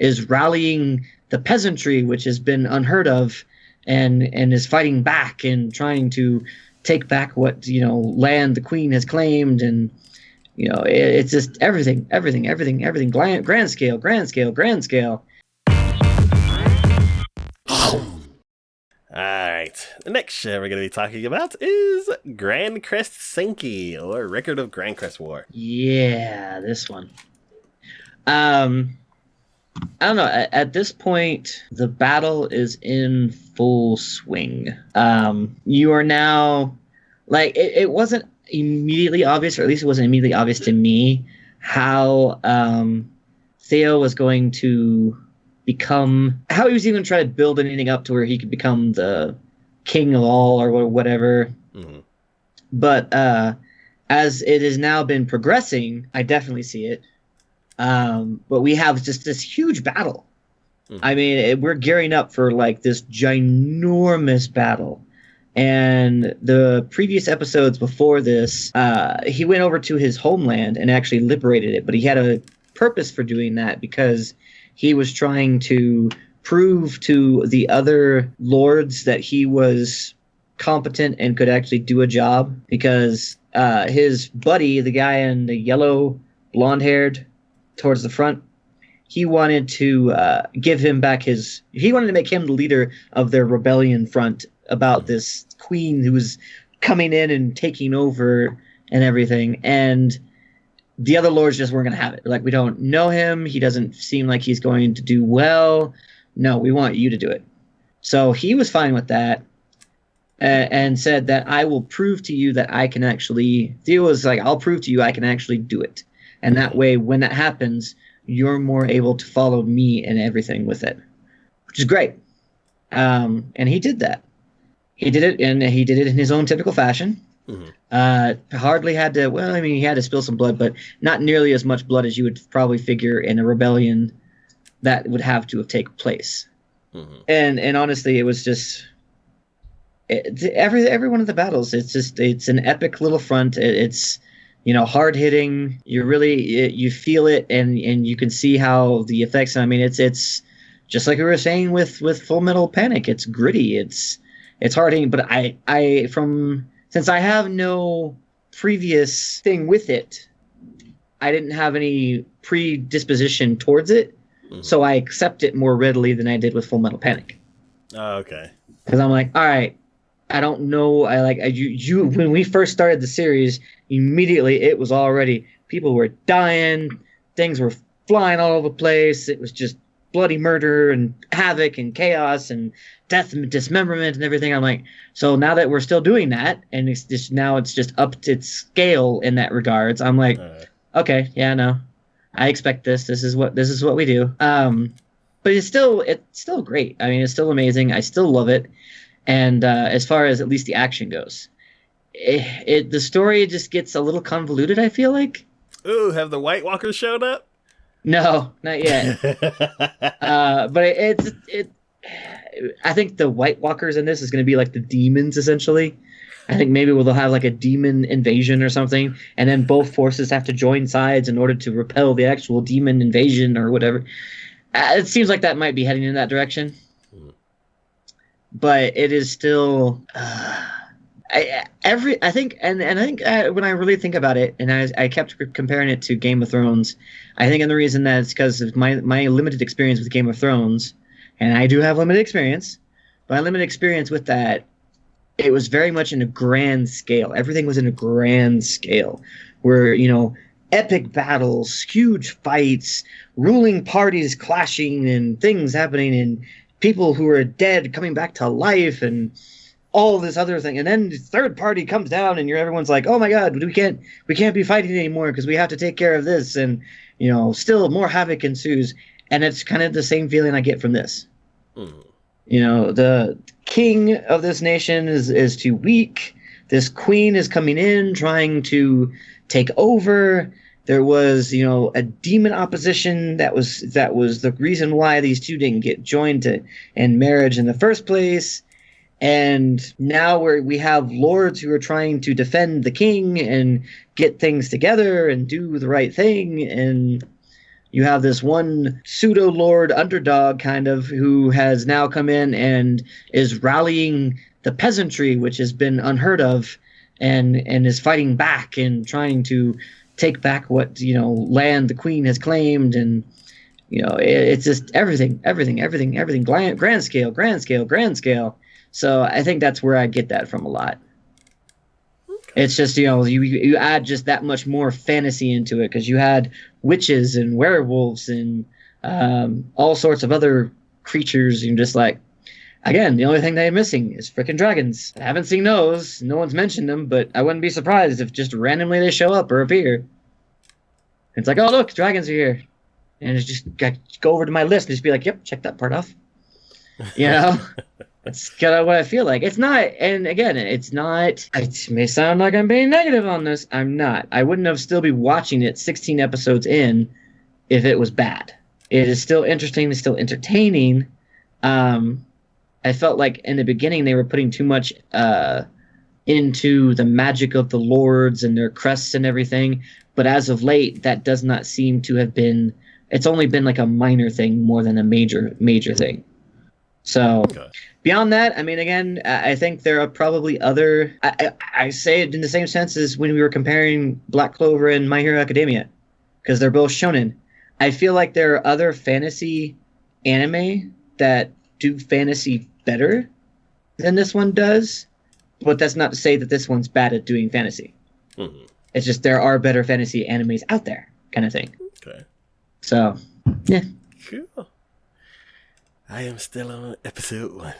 is rallying the peasantry, which has been unheard of, and is fighting back and trying to take back what land the queen has claimed. And it's just everything, grand scale, grand scale, grand scale. Alright, the next show we're going to be talking about is Grancrest Senki, or Record of Grancrest War. Yeah, this one. I don't know, at this point, the battle is in full swing. You are now, like, it wasn't immediately obvious, or at least it wasn't immediately obvious to me, how Theo was going to how he was even trying to build anything up to where he could become the king of all or whatever. Mm-hmm. But as it has now been progressing, I definitely see it. But we have just this huge battle. Mm-hmm. I mean, we're gearing up for like this ginormous battle. And the previous episodes before this, he went over to his homeland and actually liberated it. But he had a purpose for doing that, because he was trying to prove to the other lords that he was competent and could actually do a job, because his buddy, the guy in the yellow, blonde-haired towards the front, he wanted to give him back he wanted to make him the leader of their rebellion front about this queen who was coming in and taking over and everything. And the other lords just weren't going to have it. Like, we don't know him. He doesn't seem like he's going to do well. No, we want you to do it. So he was fine with that, and said that I will prove to you that I can actually... Theo was like, I'll prove to you I can actually do it. And that way, when that happens, you're more able to follow me and everything with it, which is great. And he did that. He did it, and he did it in his own typical fashion. Mm-hmm. Hardly had to... Well, I mean, he had to spill some blood, but not nearly as much blood as you would probably figure in a rebellion that would have to have taken place. Mm-hmm. And honestly, it was just... every one of the battles, it's an epic little front. It's hard hitting. You feel it, and you can see how the effects. I mean, it's just like we were saying with Full Metal Panic. It's gritty. It's hard hitting. But since I have no previous thing with it, I didn't have any predisposition towards it, mm-hmm. So I accept it more readily than I did with Full Metal Panic. Oh, okay. Because I'm like, all right. I don't know. When we first started the series, immediately it was already, people were dying, things were flying all over the place. It was just bloody murder and havoc and chaos and death and dismemberment and everything. I'm like, so now that we're still doing that, and it's just up to its scale in that regards, I'm like, okay, yeah, no, I expect this. This is what we do. But it's still great. I mean, it's still amazing. I still love it. And as far as at least the action goes, the story just gets a little convoluted, I feel like. Ooh, have the White Walkers showed up? No, not yet. But I think the White Walkers in this is going to be like the demons, essentially. I think maybe they'll have like a demon invasion or something, and then both forces have to join sides in order to repel the actual demon invasion or whatever. It seems like that might be heading in that direction. But it is still I think when I really think about it, and I kept comparing it to Game of Thrones, I think the reason that it's because of my limited experience with Game of Thrones, and I do have limited experience, but my limited experience with that, it was very much in a grand scale. Everything was in a grand scale, where epic battles, huge fights, ruling parties clashing, and things happening, and people who are dead coming back to life, and all this other thing. And then the third party comes down, and everyone's like, oh my god, we can't be fighting anymore because we have to take care of this. And still more havoc ensues. And it's kind of the same feeling I get from this. The king of this nation is too weak. This queen is coming in trying to take over. There was, a demon opposition that was the reason why these two didn't get joined in marriage in the first place. And now we have lords who are trying to defend the king and get things together and do the right thing. And You have this one pseudo lord underdog kind of who has now come in and is rallying the peasantry, which has been unheard of, and is fighting back and trying to take back what land the queen has claimed. And it's just everything, grand scale. So I think that's where I get that from a lot. It's just, you add just that much more fantasy into it because you had witches and werewolves and all sorts of other creatures. And just like, again, the only thing they're missing is freaking dragons. I haven't seen those. No one's mentioned them, but I wouldn't be surprised if just randomly they show up or appear. It's like, oh, look, dragons are here. And it's just go over to my list and just be like, yep, check that part off. That's kind of what I feel like. It's not, and again, it's not, it may sound like I'm being negative on this. I'm not. I wouldn't have still be watching it 16 episodes in if it was bad. It is still interesting. It's still entertaining. I felt like in the beginning they were putting too much into the magic of the lords and their crests and everything. But as of late, that does not seem to have been, it's only been like a minor thing more than a major thing. So beyond that, I mean, again, I think there are probably other, I say it in the same sense as when we were comparing Black Clover and My Hero Academia, because they're both shonen. I feel like there are other fantasy anime that do fantasy better than this one does, but that's not to say that this one's bad at doing fantasy. Mm-hmm. It's just there are better fantasy animes out there, kind of thing. Okay. So, yeah. Cool. I am still on episode 1.